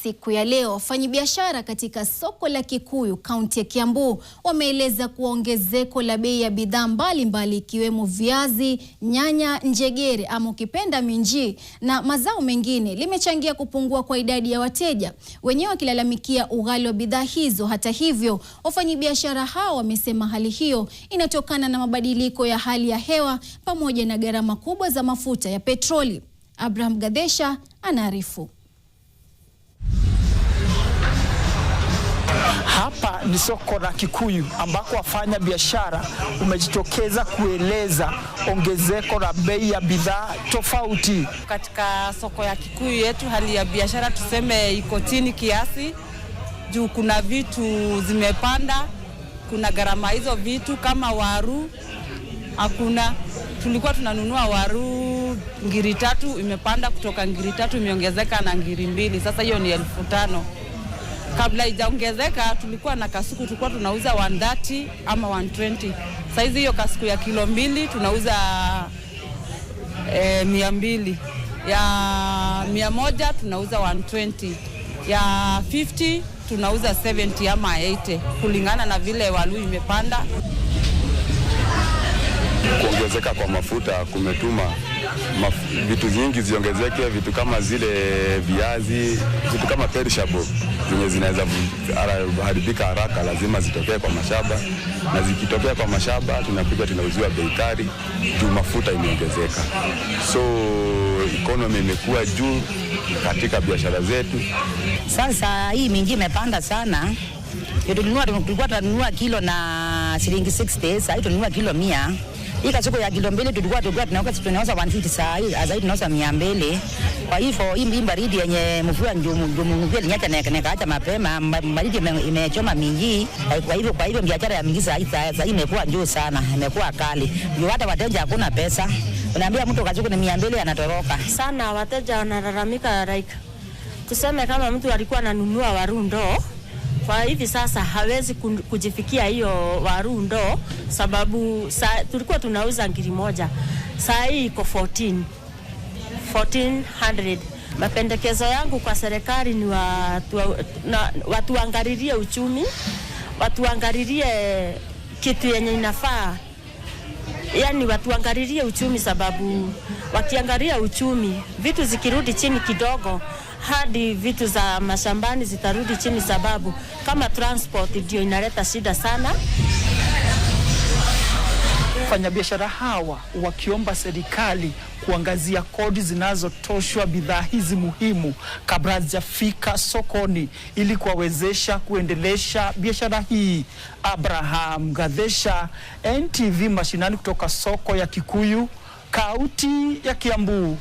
siku ya leo. Wafanyabiashara katika soko la Kikuyu, kaunti ya Kiambu, wameeleza kuwa ongezeko la bei ya bidhaa mbalimbali ikiwemo viazi, nyanya, njegere ama ukipenda minji na mazao mengine limechangia kupungua kwa idadi ya wateja, wenyewe wakilalamikia ughali wa bidhaa hizo. Hata hivyo, wafanyabiashara hao wamesema hali hiyo inatokana na mabadiliko ya hali ya hewa pamoja na gharama kubwa za mafuta ya petroli. Abraham Gadesha anaarifu. Hapa ni soko la Kikuyu ambako wafanya biashara umejitokeza kueleza ongezeko la bei ya bidhaa tofauti. Katika soko ya Kikuyu yetu hali ya biashara tuseme iko chini kiasi, juu kuna vitu zimepanda, kuna gharama hizo vitu kama waru hakuna. Tulikuwa tunanunua waru ngiri 3, imepanda kutoka ngiri 3 imeongezeka na ngiri 2. Sasa hiyo ni 1500. Kabla haijaongezeka tulikuwa na kasuku tulikuwa tunauza 130 ama 120. Saizi hiyo kasuku ya kilo 2 tunauza 200. Ya 100 tunauza 120. Ya 50 tunauza 70 ama 80 kulingana na vile walu imepanda. Kuongezeka kwa mafuta kumetuma vitu vingi ziongezeke, vitu kama zile viazi, vitu kama perishable zenye zinaweza haribika haraka lazima zitokee kwa mashamba, na zikitokea kwa mashamba tunauziwa bei kali juu mafuta imeongezeka. So economy imekuwa juu katika biashara zetu. Sasa hii mingi imepanda sana. Tulikuwa tunanunua kilo na shilingi 60, sasa tunanunua kilo 100. Hii kasuku ya kilo 2 tulikuwa tunauza 150, sasa tunauza 200. Kwa hivyo hii baridi yenye mvua ndio nyaka na kaacha mapema, baridi imechoma mingi. Kwa hivyo biashara ya mingi sasa imekuwa juu sana, imekuwa kali. Ndio hata wateja hakuna pesa. Unaambia mtu kasuku ni 200 anatoroka. Sana wateja wanalalamika, like tuseme kama mtu alikuwa ananunua warundo, kwa hivi sasa hawezi kujifikia hiyo warundo sababu tulikuwa tunauza ngiri 1. Saa hii iko 1400. Mapendekezo yangu kwa serikali ni watuangalilie uchumi, watuangalilie kitu yenye inafaa. Yani watuangalilie uchumi sababu wakiangalia uchumi vitu zikirudi chini kidogo hadi vitu za mashambani zitarudi chini, sababu kama transport ndio inaleta shida sana. Wafanyabiashara hawa wakiomba serikali kuangazia kodi zinazotoshwa bidhaa hizi muhimu kabla hazijafika sokoni ili kuwawezesha kuendelesha biashara hii. Abraham Gadesha, NTV mashinani kutoka soko ya Kikuyu, kaunti ya Kiambu.